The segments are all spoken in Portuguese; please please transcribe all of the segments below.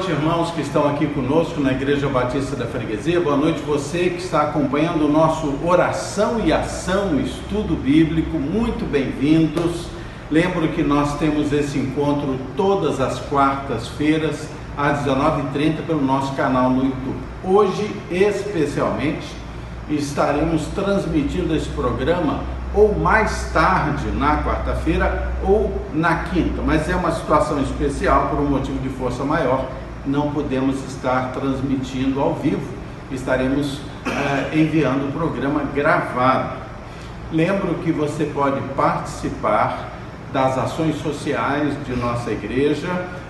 noite, irmãos que estão aqui conosco na Igreja Batista da Freguesia. Boa noite você que está acompanhando o nosso Oração e Ação, estudo bíblico. Muito bem-vindos. Lembro que nós temos esse encontro todas as quartas-feiras, às 19h30, pelo nosso canal no YouTube. Hoje, especialmente, estaremos transmitindo esse programa ou mais tarde, na quarta-feira, ou na quinta, mas é uma situação especial, por um motivo de força maior, não podemos estar transmitindo ao vivo, estaremos enviando o programa gravado. Lembro que você pode participar das ações sociais de nossa igreja.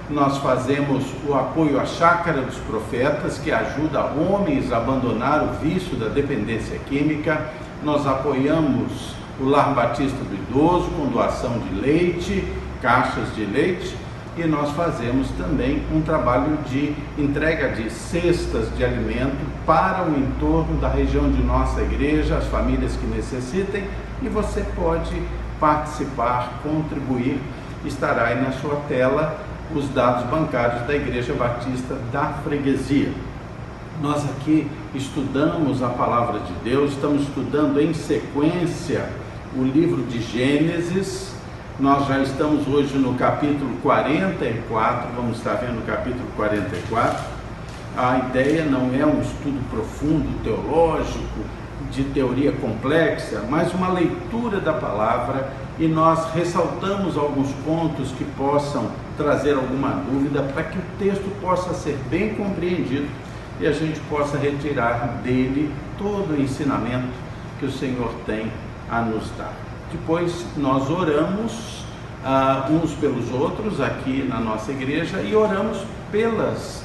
Nós fazemos o apoio à Chácara dos Profetas, que ajuda homens a abandonar o vício da dependência química. Nós apoiamos o Lar Batista do Idoso com doação de leite, caixas de leite, e nós fazemos também um trabalho de entrega de cestas de alimento para o entorno da região de nossa igreja, as famílias que necessitem, e você pode participar, contribuir. Estará aí na sua tela os dados bancários da Igreja Batista da Freguesia. Nós aqui estudamos a Palavra de Deus, estamos estudando em sequência o livro de Gênesis. Nós já estamos hoje no capítulo 44, vamos estar vendo o capítulo 44. A ideia não é um estudo profundo, teológico, de teoria complexa, mas uma leitura da palavra, e nós ressaltamos alguns pontos que possam trazer alguma dúvida, para que o texto possa ser bem compreendido e a gente possa retirar dele todo o ensinamento que o Senhor tem a nos dar. Depois nós oramos uns pelos outros aqui na nossa igreja, e oramos pelos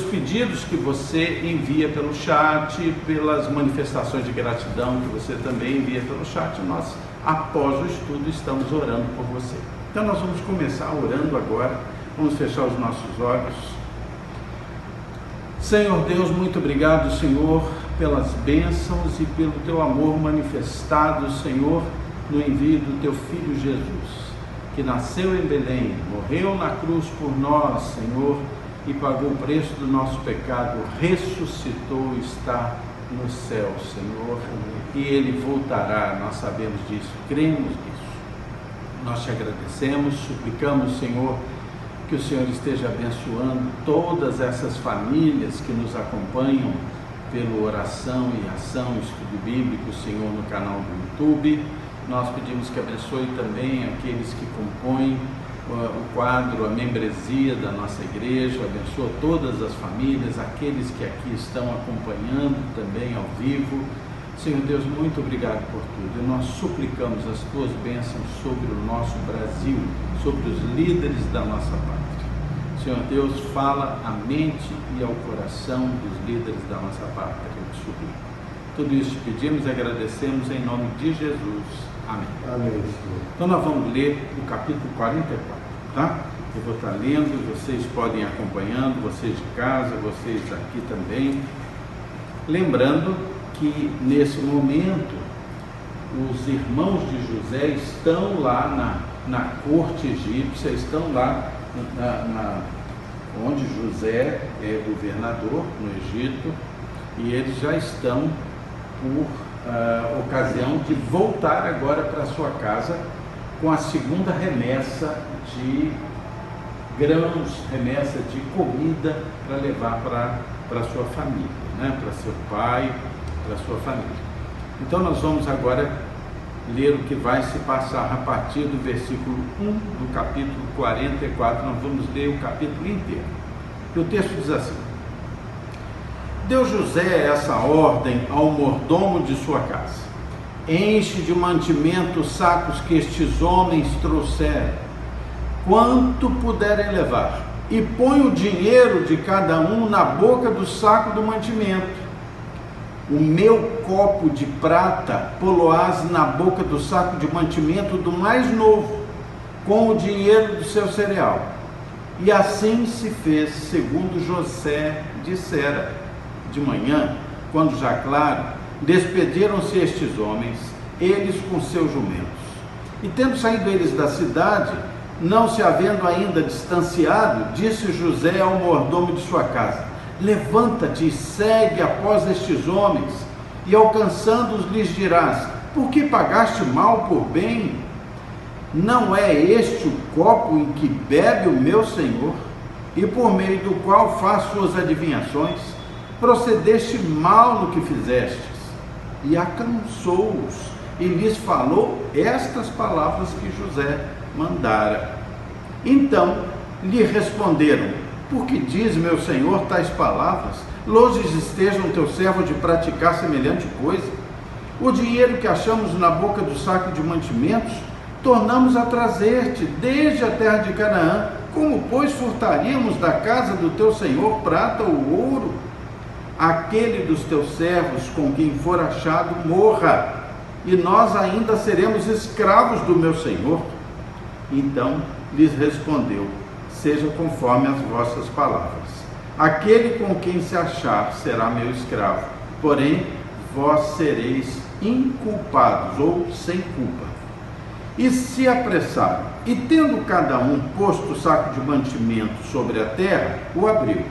pedidos que você envia pelo chat, pelas manifestações de gratidão que você também envia pelo chat. Nós, após o estudo, estamos orando por você. Então nós vamos começar orando agora. Vamos fechar os nossos olhos. Senhor Deus, muito obrigado, Senhor, pelas bênçãos e pelo teu amor manifestado, Senhor, no envio do teu Filho Jesus, que nasceu em Belém, morreu na cruz por nós, Senhor, e pagou o preço do nosso pecado, ressuscitou e está no céu, Senhor, e Ele voltará. Nós sabemos disso, cremos nisso. Nós te agradecemos, suplicamos, Senhor, que o Senhor esteja abençoando todas essas famílias que nos acompanham pelo Oração e Ação, estudo bíblico, Senhor, no canal do YouTube. Nós pedimos que abençoe também aqueles que compõem o quadro, a membresia da nossa igreja. Abençoa todas as famílias, aqueles que aqui estão acompanhando também ao vivo. Senhor Deus, muito obrigado por tudo. E nós suplicamos as tuas bênçãos sobre o nosso Brasil, sobre os líderes da nossa pátria. Senhor Deus, fala à mente e ao coração dos líderes da nossa pátria, eu te suplico. Tudo isso te pedimos e agradecemos em nome de Jesus. Amém. Amém, Senhor. Então nós vamos ler o capítulo 44, tá? Eu vou estar lendo, vocês podem ir acompanhando, vocês de casa, vocês aqui também. Lembrando que nesse momento os irmãos de José estão lá na corte egípcia, estão lá onde José é governador no Egito, e eles já estão por ocasião de voltar agora para sua casa com a segunda remessa de grãos, remessa de comida para levar para sua família, né? Para seu pai, para sua família. Então nós vamos agora ler o que vai se passar a partir do versículo 1 do capítulo 44, nós vamos ler o capítulo inteiro. E o texto diz assim: Deu José essa ordem ao mordomo de sua casa: enche de mantimento os sacos que estes homens trouxeram, quanto puderem levar, e põe o dinheiro de cada um na boca do saco do mantimento. O meu copo de prata poloás na boca do saco de mantimento do mais novo, com o dinheiro do seu cereal. E assim se fez, segundo José dissera. De manhã, quando já claro, despediram-se estes homens, eles com seus jumentos. E tendo saído eles da cidade, Não se havendo ainda distanciado, disse José ao mordomo de sua casa: levanta-te e segue após estes homens, e alcançando-os lhes dirás: por que pagaste mal por bem? Não é este o copo em que bebe o meu senhor, e por meio do qual faz suas adivinhações? Procedeste mal no que fizestes. E alcançou-os, e lhes falou estas palavras que José mandara. Então lhe responderam: por que diz meu senhor tais palavras? Longe estejam teu servo de praticar semelhante coisa. O dinheiro que achamos na boca do saco de mantimentos, tornamos a trazer-te desde a terra de Canaã. Como, pois, furtaríamos da casa do teu senhor prata ou ouro? Aquele dos teus servos com quem for achado morra, e nós ainda seremos escravos do meu senhor. Então lhes respondeu: seja conforme as vossas palavras. Aquele com quem se achar será meu escravo, porém vós sereis inculpados, ou sem culpa. E se apressaram, e tendo cada um posto o saco de mantimento sobre a terra, o abriu.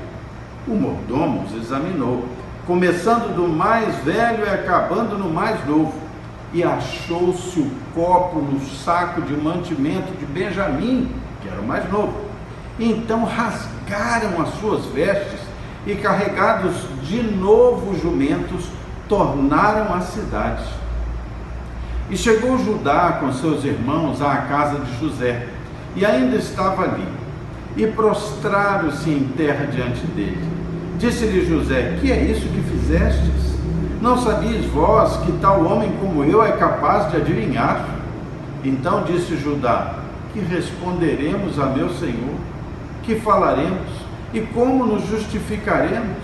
O mordomo os examinou, começando do mais velho e acabando no mais novo, e achou-se o copo no saco de mantimento de Benjamim, que era o mais novo. Então rasgaram as suas vestes, e carregados de novo os jumentos, tornaram à cidade. E chegou Judá com seus irmãos à casa de José, e ainda estava ali, e prostraram-se em terra diante dele. Disse-lhe José: que é isso que fizestes? Não sabias vós que tal homem como eu é capaz de adivinhar? Então disse Judá: que responderemos a meu senhor? Que falaremos? E como nos justificaremos?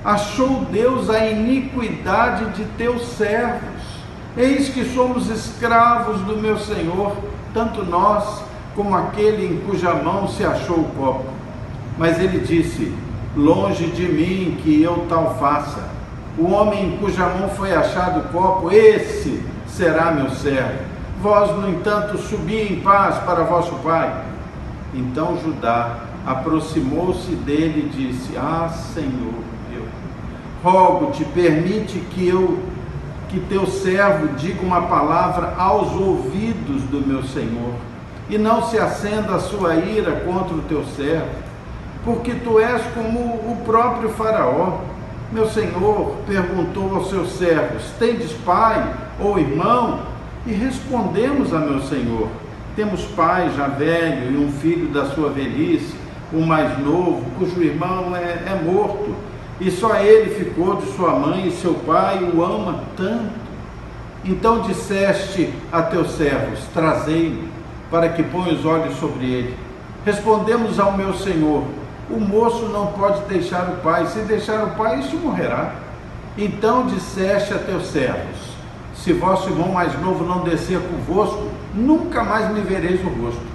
Achou Deus a iniquidade de teus servos. Eis que somos escravos do meu senhor, tanto nós como aquele em cuja mão se achou o copo. Mas ele disse: longe de mim que eu tal faça. O homem em cuja mão foi achado o copo, esse será meu servo. Vós, no entanto, subi em paz para vosso pai. Então Judá aproximou-se dele e disse: ah, Senhor meu, rogo-te, permite que teu servo diga uma palavra aos ouvidos do meu senhor, e não se acenda a sua ira contra o teu servo, porque tu és como o próprio Faraó. Meu senhor perguntou aos seus servos: tendes pai ou irmão? E respondemos a meu senhor: temos pai já velho e um filho da sua velhice, o mais novo, cujo irmão é morto, e só ele ficou de sua mãe, e seu pai o ama tanto. Então disseste a teus servos: trazei-o, para que ponha os olhos sobre ele. Respondemos ao meu senhor: o moço não pode deixar o pai, se deixar o pai, este morrerá. Então disseste a teus servos: se vosso irmão mais novo não descer convosco, nunca mais me vereis o rosto.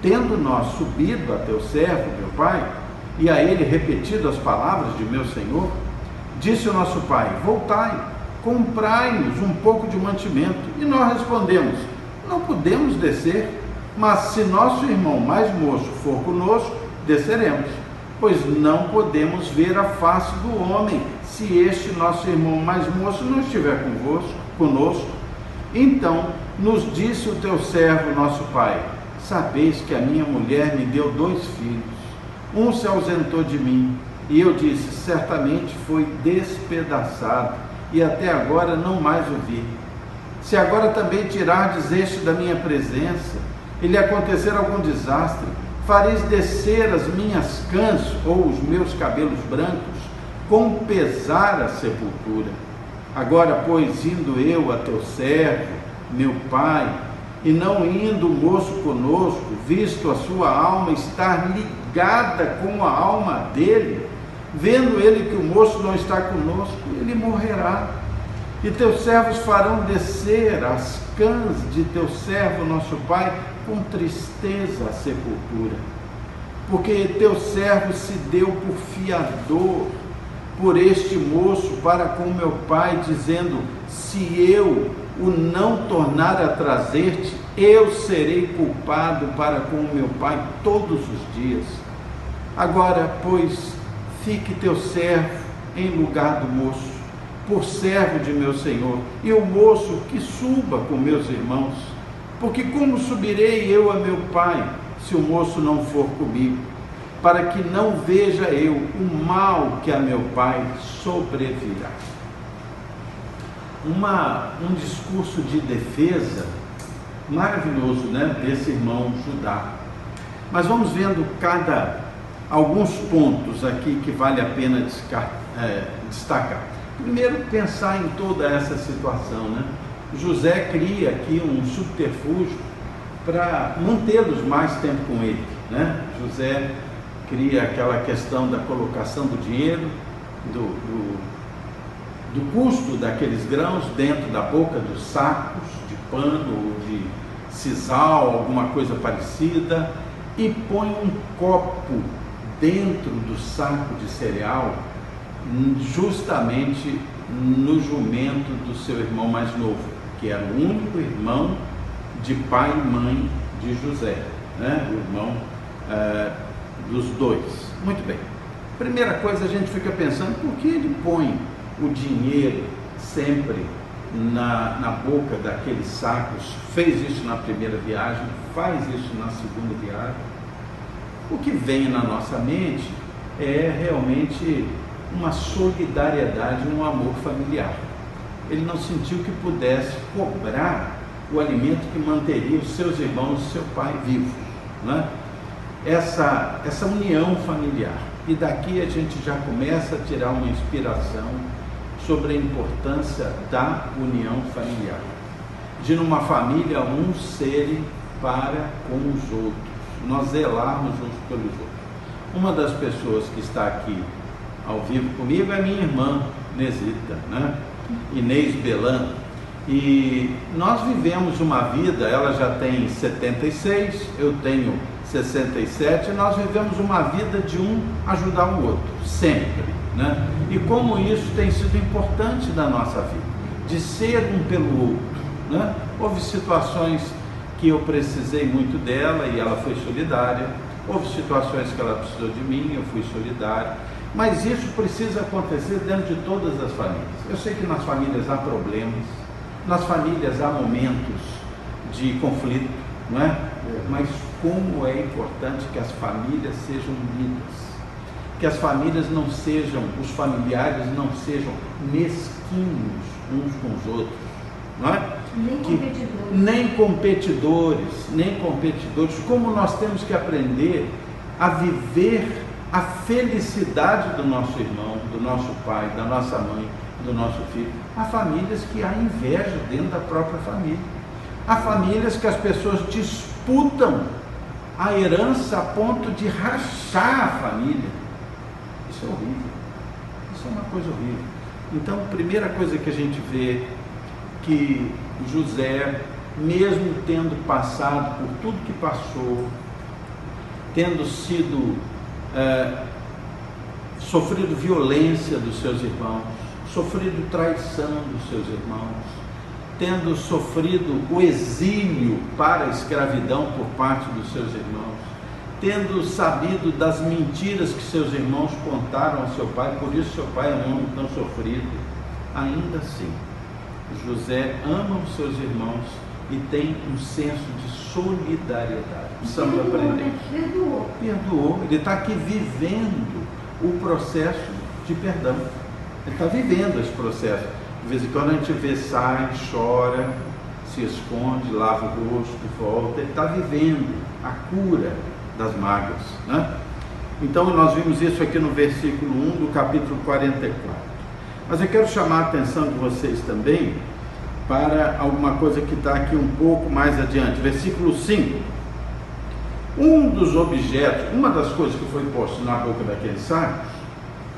Tendo nós subido a teu servo, meu pai, e a ele repetido as palavras de meu senhor, disse o nosso pai: voltai, comprai-nos um pouco de mantimento. E nós respondemos: não podemos descer, mas se nosso irmão mais moço for conosco, desceremos, pois não podemos ver a face do homem, se este nosso irmão mais moço não estiver conosco. Então nos disse o teu servo, nosso pai: sabeis que a minha mulher me deu 2 filhos, um se ausentou de mim, e eu disse: certamente foi despedaçado, e até agora não mais o vi. Se agora também tirardes este da minha presença, e lhe acontecer algum desastre, fareis descer as minhas cãs ou os meus cabelos brancos, com pesar a sepultura. Agora, pois, indo eu a teu servo, meu pai, e não indo o moço conosco, visto a sua alma estar ligada com a alma dele, vendo ele que o moço não está conosco, ele morrerá. E teus servos farão descer as cãs de teu servo, nosso pai, com tristeza à sepultura. Porque teu servo se deu por fiador por este moço para com meu pai, dizendo: se eu o não tornar a trazer-te, eu serei culpado para com meu pai todos os dias. Agora, pois, fique teu servo em lugar do moço, por servo de meu senhor, e o moço que suba com meus irmãos, porque como subirei eu a meu pai, se o moço não for comigo, para que não veja eu o mal que a meu pai sobrevirá. Um discurso de defesa maravilhoso, né, desse irmão Judá. Mas vamos vendo alguns pontos aqui que vale a pena destacar. Primeiro, pensar em toda essa situação, né? José cria aqui um subterfúgio para mantê-los mais tempo com ele, né? José cria aquela questão da colocação do dinheiro, do custo daqueles grãos dentro da boca dos sacos de pano ou de sisal, alguma coisa parecida, e põe um copo dentro do saco de cereal, justamente no jumento do seu irmão mais novo, que era o único irmão de pai e mãe de José, né? O irmão dos dois. Muito bem. Primeira coisa, a gente fica pensando, por que ele põe o dinheiro sempre na boca daqueles sacos? Fez isso na primeira viagem, faz isso na segunda viagem. O que vem na nossa mente é realmente uma solidariedade, um amor familiar. Ele não sentiu que pudesse cobrar o alimento que manteria os seus irmãos e seu pai vivos, né? Essa união familiar. E daqui a gente já começa a tirar uma inspiração sobre a importância da união familiar, de numa família uns serem para com os outros, nós zelarmos uns pelos outros. Uma das pessoas que está aqui ao vivo comigo é minha irmã Nesita, né? Inês Belan, e nós vivemos uma vida, ela já tem 76, eu tenho 67, nós vivemos uma vida de um ajudar o outro, sempre, né? E como isso tem sido importante na nossa vida, de ser um pelo outro, né? Houve situações que eu precisei muito dela e ela foi solidária, houve situações que ela precisou de mim, eu fui solidário, mas isso precisa acontecer dentro de todas as famílias. Eu sei que nas famílias há problemas, nas famílias há momentos de conflito, não é? Mas como é importante que as famílias sejam unidas, que as famílias não sejam, os familiares não sejam mesquinhos uns com os outros, não é? Nem competidores, como nós temos que aprender a viver a felicidade do nosso irmão, do nosso pai, da nossa mãe, do nosso filho. Há famílias que há inveja dentro da própria família. Há famílias que as pessoas disputam a herança a ponto de rachar a família. Isso é horrível. Isso é uma coisa horrível. Então, a primeira coisa que a gente vê, que José, mesmo tendo passado por tudo que passou, tendo sido sofrido violência dos seus irmãos, sofrido traição dos seus irmãos, tendo sofrido o exílio para a escravidão por parte dos seus irmãos, tendo sabido das mentiras que seus irmãos contaram ao seu pai, por isso seu pai é um homem tão sofrido, ainda assim, José ama os seus irmãos e tem um senso de solidariedade. Precisamos aprender. Perdoou. Ele está aqui vivendo o processo de perdão. Ele está vivendo esse processo. De vez em quando a gente vê, sai, chora, se esconde, lava o rosto, volta. Ele está vivendo a cura das mágoas, né? Então nós vimos isso aqui no versículo 1 do capítulo 44. Mas eu quero chamar a atenção de vocês também para alguma coisa que está aqui um pouco mais adiante. Versículo 5. Um dos objetos, uma das coisas que foi posto na boca daquele saco,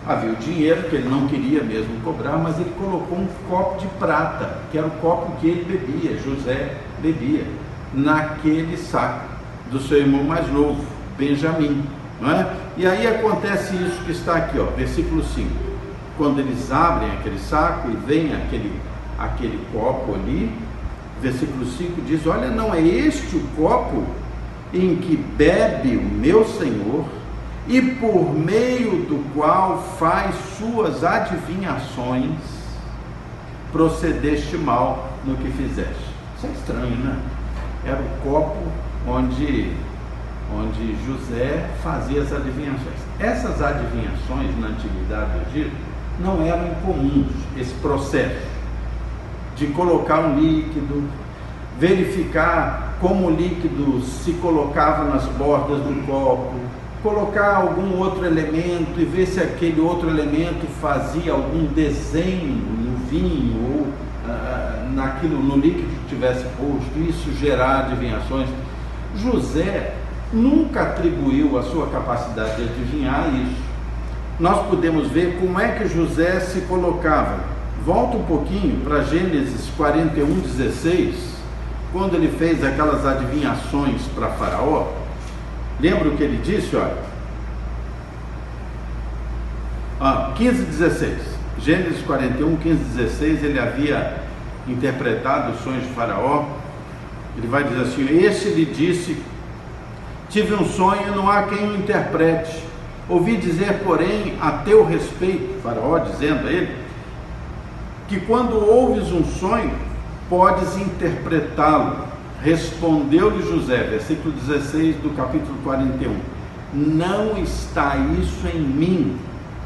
havia o dinheiro que ele não queria mesmo cobrar, mas ele colocou um copo de prata, que era o copo que ele bebia, José bebia, naquele saco do seu irmão mais novo, Benjamim, não é? E aí acontece isso que está aqui, ó, versículo 5. Quando eles abrem aquele saco e vem aquele copo ali, Versículo 5 diz: olha, não é este o copo em que bebe o meu Senhor e por meio do qual faz suas adivinhações, procedeste mal no que fizeste. Isso é estranho, né? Era o copo onde José fazia as adivinhações. Essas adivinhações na antiguidade do Egito não eram incomuns, esse processo de colocar um líquido, verificar como o líquido se colocava nas bordas do copo, colocar algum outro elemento e ver se aquele outro elemento fazia algum desenho no vinho ou no líquido que tivesse posto, isso gerar adivinhações. José nunca atribuiu a sua capacidade de adivinhar isso. Nós podemos ver como é que José se colocava. Volta um pouquinho para Gênesis 41:16, quando ele fez aquelas adivinhações para Faraó. Lembra o que ele disse? Olha, 15:16. Gênesis 41, 15:16, ele havia interpretado os sonhos de Faraó. Ele vai dizer assim: este lhe disse, tive um sonho e não há quem o interprete. Ouvi dizer, porém, a teu respeito, Faraó dizendo a ele, que quando ouves um sonho, podes interpretá-lo. Respondeu-lhe José, versículo 16 do capítulo 41, não está isso em mim,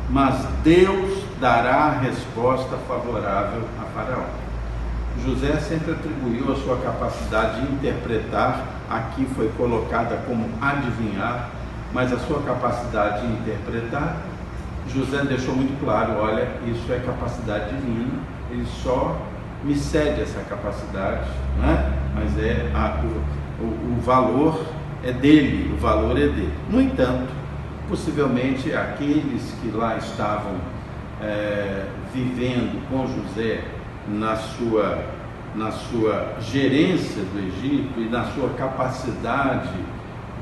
mas Deus dará a resposta favorável a Faraó. José sempre atribuiu a sua capacidade de interpretar, aqui foi colocada como adivinhar, mas a sua capacidade de interpretar, José deixou muito claro: olha, isso é capacidade divina, ele só me cede essa capacidade, né? Mas o valor é dele, o valor é dele. No entanto, possivelmente aqueles que lá estavam vivendo com José na sua gerência do Egito e na sua capacidade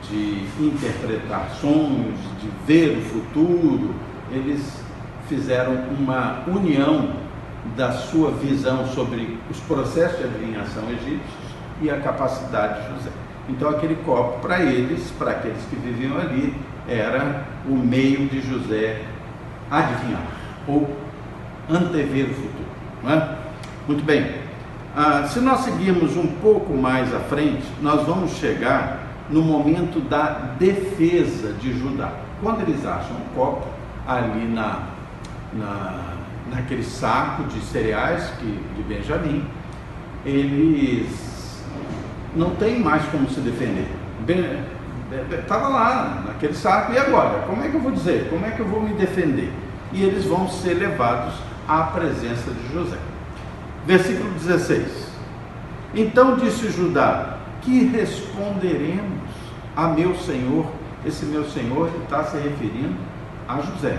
de interpretar sonhos, de ver o futuro, eles fizeram uma união da sua visão sobre os processos de adivinhação egípcios e a capacidade de José. Então aquele copo para eles, para aqueles que viviam ali, era o meio de José adivinhar ou antever o futuro, não é? Muito bem, se nós seguirmos um pouco mais à frente, nós vamos chegar no momento da defesa de Judá. Quando eles acham um copo ali naquele saco de cereais de Benjamim, eles não têm mais como se defender. Estava lá naquele saco, e agora? Como é que eu vou dizer? Como é que eu vou me defender? E eles vão ser levados à presença de José. Versículo 16. Então disse Judá: que responderemos a meu senhor? Esse meu senhor está se referindo a José,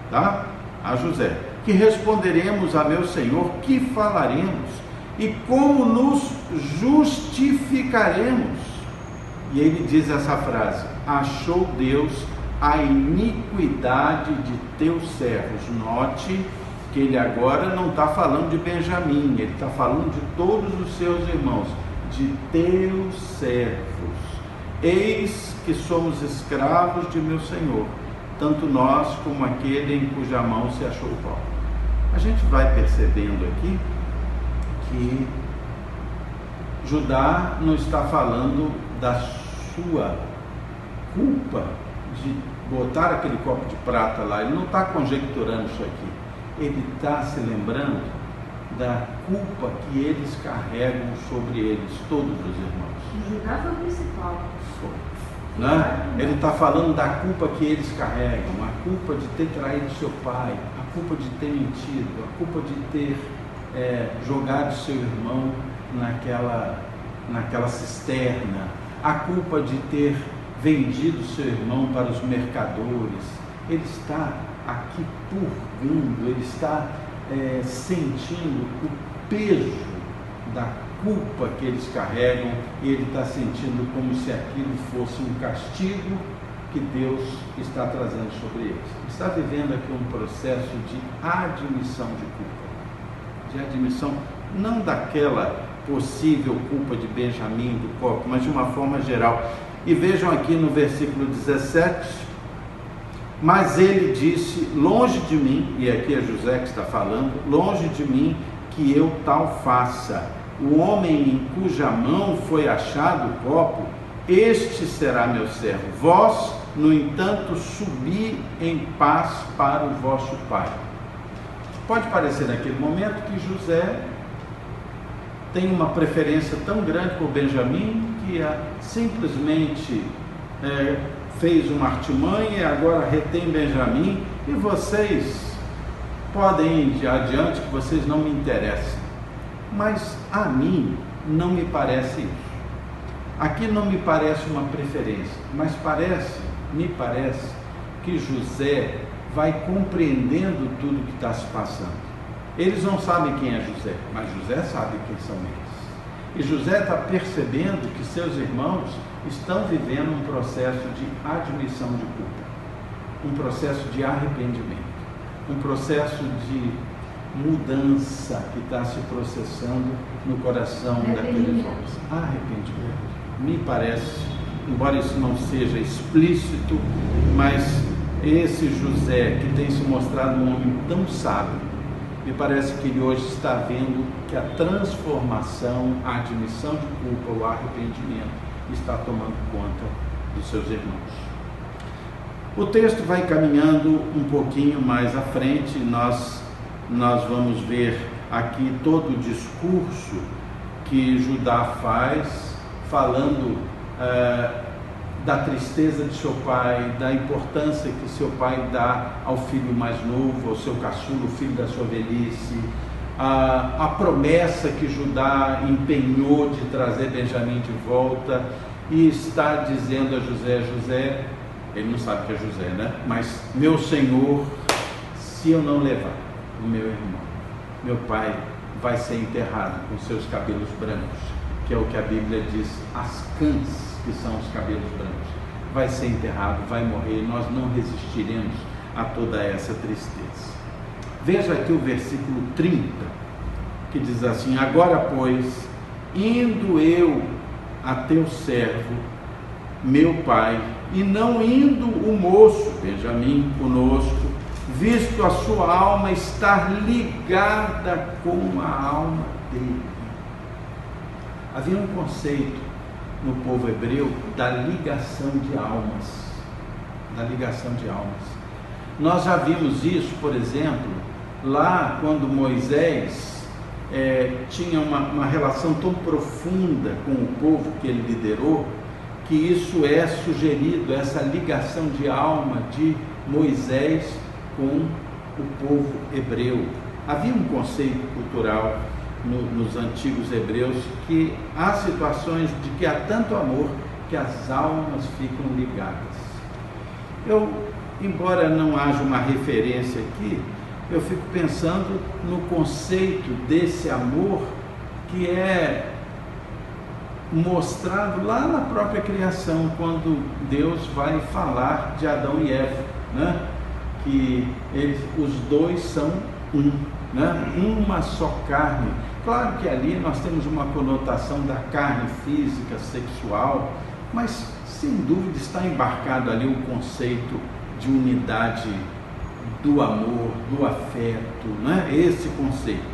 tá? A José. Que responderemos a meu senhor? Que falaremos? E como nos justificaremos? E ele diz essa frase: achou Deus a iniquidade de teus servos. Note que ele agora não está falando de Benjamim, ele está falando de todos os seus irmãos, de teus servos. Eis que somos escravos de meu Senhor, tanto nós como aquele em cuja mão se achou o pau. A gente vai percebendo aqui que Judá não está falando da sua culpa de botar aquele copo de prata lá, ele não está conjecturando isso aqui. Ele está se lembrando da culpa que eles carregam sobre eles, todos os irmãos. Judá foi o principal. Né? Ele está falando da culpa que eles carregam, a culpa de ter traído seu pai, a culpa de ter mentido, a culpa de ter jogado seu irmão naquela cisterna, a culpa de ter vendido seu irmão para os mercadores. Ele está aqui purgando, ele está sentindo o peso da culpa que eles carregam, e ele está sentindo como se aquilo fosse um castigo que Deus está trazendo sobre eles. Ele está vivendo aqui um processo de admissão de culpa, de admissão não daquela possível culpa de Benjamim, do corpo, mas de uma forma geral. E vejam aqui no versículo 17, mas ele disse, longe de mim, e aqui é José que está falando, longe de mim que eu tal faça. O homem em cuja mão foi achado o copo, este será meu servo. Vós, no entanto, subi em paz para o vosso pai. Pode parecer naquele momento que José tem uma preferência tão grande por Benjamim que simplesmente fez uma artimanha e agora retém Benjamim, e vocês podem ir adiante que vocês não me interessam. Mas a mim não me parece isso. Aqui não me parece uma preferência, mas me parece que José vai compreendendo tudo que está se passando. Eles não sabem quem é José, mas José sabe quem são eles. E José está percebendo que seus irmãos estão vivendo um processo de admissão de culpa, um processo de arrependimento, um processo de mudança que está se processando no coração daqueles homens. Arrependimento. Me parece, embora isso não seja explícito, mas esse José que tem se mostrado um homem tão sábio, me parece que ele hoje está vendo que a transformação, a admissão de culpa, o arrependimento está tomando conta dos seus irmãos. O texto vai caminhando um pouquinho mais à frente, nós vamos ver aqui todo o discurso que Judá faz, falando da tristeza de seu pai, da importância que seu pai dá ao filho mais novo, ao seu caçula, o filho da sua velhice, a promessa que Judá empenhou de trazer Benjamim de volta, e está dizendo a José, ele não sabe que é José, né? Mas meu senhor, se eu não levar o meu irmão, meu pai vai ser enterrado com seus cabelos brancos, que é o que a Bíblia diz, as cãs, que são os cabelos brancos, vai ser enterrado, vai morrer, nós não resistiremos a toda essa tristeza. Veja aqui o versículo 30, que diz assim, agora pois, indo eu a teu servo, meu pai, e não indo o moço, Benjamim, conosco, visto a sua alma estar ligada com a alma dele. Havia um conceito no povo hebreu da ligação de almas. Nós já vimos isso, por exemplo, lá quando Moisés tinha uma relação tão profunda com o povo que ele liderou, que isso é sugerido, essa ligação de alma de Moisés com o povo hebreu. Havia um conceito cultural nos antigos hebreus que há situações de que há tanto amor que as almas ficam ligadas. Embora não haja uma referência aqui, eu fico pensando no conceito desse amor que é mostrado lá na própria criação, quando Deus vai falar de Adão e Eva, né? Que os dois são um, né? Uma só carne. Claro que ali nós temos uma conotação da carne física, sexual, mas sem dúvida está embarcado ali o conceito de unidade do amor, do afeto, né? Esse conceito.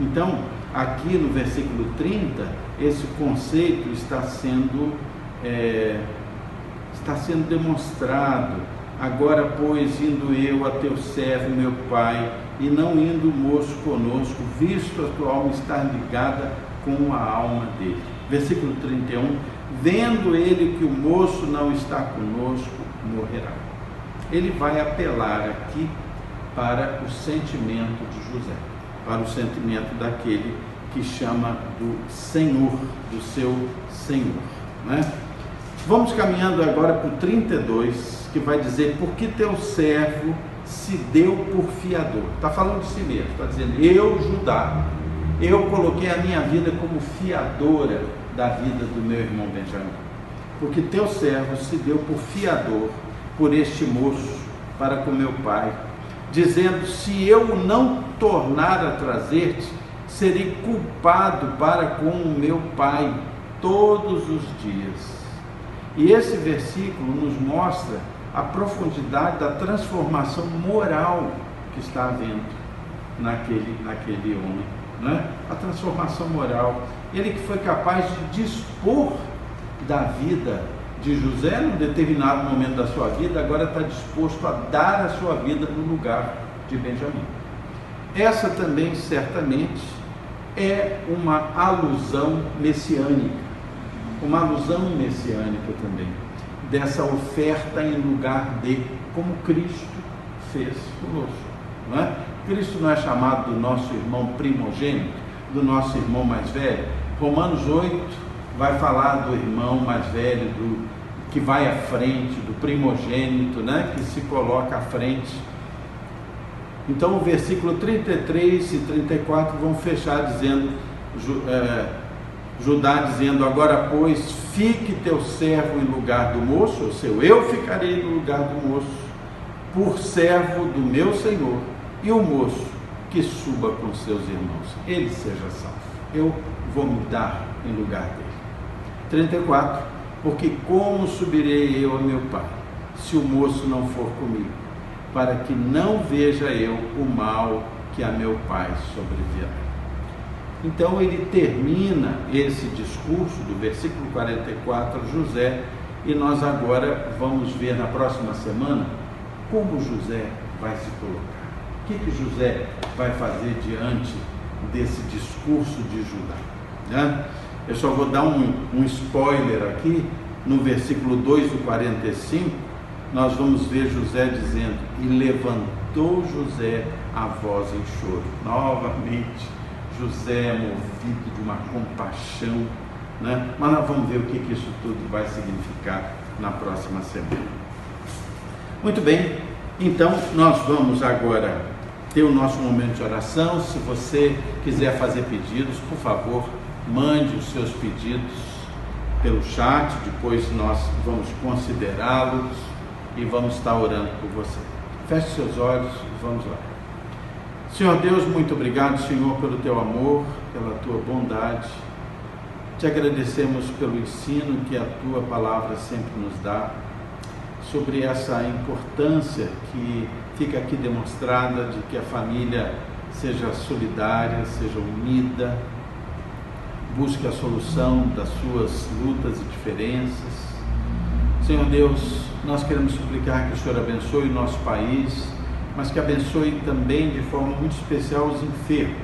Então, aqui no versículo 30, esse conceito está sendo demonstrado. Agora, pois, indo eu a teu servo, meu pai, e não indo o moço conosco, visto a tua alma estar ligada com a alma dele. Versículo 31, vendo ele que o moço não está conosco, morrerá. Ele vai apelar aqui para o sentimento de José, para o sentimento daquele que chama do Senhor, do seu Senhor, né? Vamos caminhando agora para o 32, que vai dizer, porque teu servo se deu por fiador. Está falando de si mesmo, está dizendo, eu, Judá, eu coloquei a minha vida como fiadora da vida do meu irmão Benjamim. Porque teu servo se deu por fiador por este moço para com meu pai, dizendo, se eu não tornar a trazer-te, serei culpado para com o meu Pai todos os dias. E esse versículo nos mostra a profundidade da transformação moral que está havendo naquele homem, né? A transformação moral. Ele que foi capaz de dispor da vida de José num determinado momento da sua vida, agora está disposto a dar a sua vida no lugar de Benjamim. Essa também certamente é uma alusão messiânica, também, dessa oferta em lugar de, como Cristo fez conosco, não é? Cristo não é chamado do nosso irmão primogênito, do nosso irmão mais velho. Romanos 8 vai falar do irmão mais velho, que vai à frente, do primogênito, né? Que se coloca à frente. Então o versículo 33 e 34 vão fechar dizendo, Judá dizendo: agora pois fique teu servo em lugar do moço, ou seja, eu ficarei no lugar do moço, por servo do meu Senhor, e o moço que suba com seus irmãos, ele seja salvo. Eu vou me dar em lugar dele. 34, porque como subirei eu a meu pai, se o moço não for comigo, para que não veja eu o mal que a meu pai sobrevirá. Então ele termina esse discurso do versículo 44, José, e nós agora vamos ver na próxima semana como José vai se colocar. O que José vai fazer diante desse discurso de Judá, né? Eu só vou dar um spoiler aqui. No versículo 2 do 45, nós vamos ver José dizendo: e levantou José a voz em choro. Novamente, José é movido de uma compaixão, né? Mas nós vamos ver o que isso tudo vai significar na próxima semana. Muito bem, então nós vamos agora ter o nosso momento de oração. Se você quiser fazer pedidos, por favor, mande os seus pedidos pelo chat, depois nós vamos considerá-los e vamos estar orando por você. Feche seus olhos e vamos lá. Senhor Deus, muito obrigado, Senhor, pelo teu amor, pela tua bondade. Te agradecemos pelo ensino que a tua palavra sempre nos dá, sobre essa importância que fica aqui demonstrada de que a família seja solidária, seja unida, busque a solução das suas lutas e diferenças. Senhor Deus, nós queremos suplicar que o Senhor abençoe o nosso país, mas que abençoe também de forma muito especial os enfermos.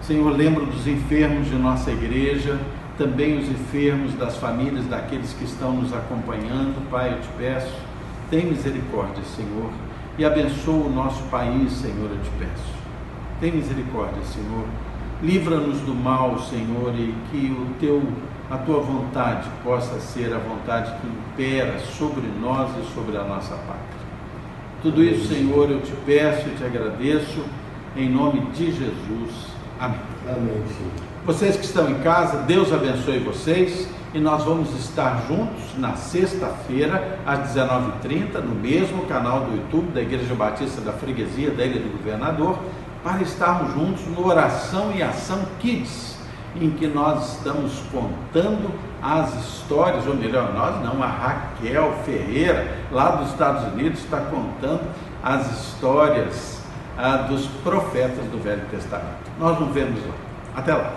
Senhor, lembra dos enfermos de nossa igreja, também os enfermos das famílias daqueles que estão nos acompanhando. Pai, eu te peço, tem misericórdia, Senhor, e abençoa o nosso país, Senhor, eu te peço. Tem misericórdia, Senhor. Livra-nos do mal, Senhor, e que a tua vontade possa ser a vontade que impera sobre nós e sobre a nossa pátria. Tudo isso, Senhor, eu te peço e te agradeço, em nome de Jesus. Amém. Amém, Senhor. Vocês que estão em casa, Deus abençoe vocês, e nós vamos estar juntos na sexta-feira, às 19h30, no mesmo canal do YouTube da Igreja Batista da Freguesia da Ilha do Governador, para estarmos juntos no Oração e Ação Kids, em que nós estamos contando as histórias, ou melhor, nós não, a Raquel Ferreira, lá dos Estados Unidos, está contando as histórias dos profetas do Velho Testamento. Nós nos vemos lá. Até lá.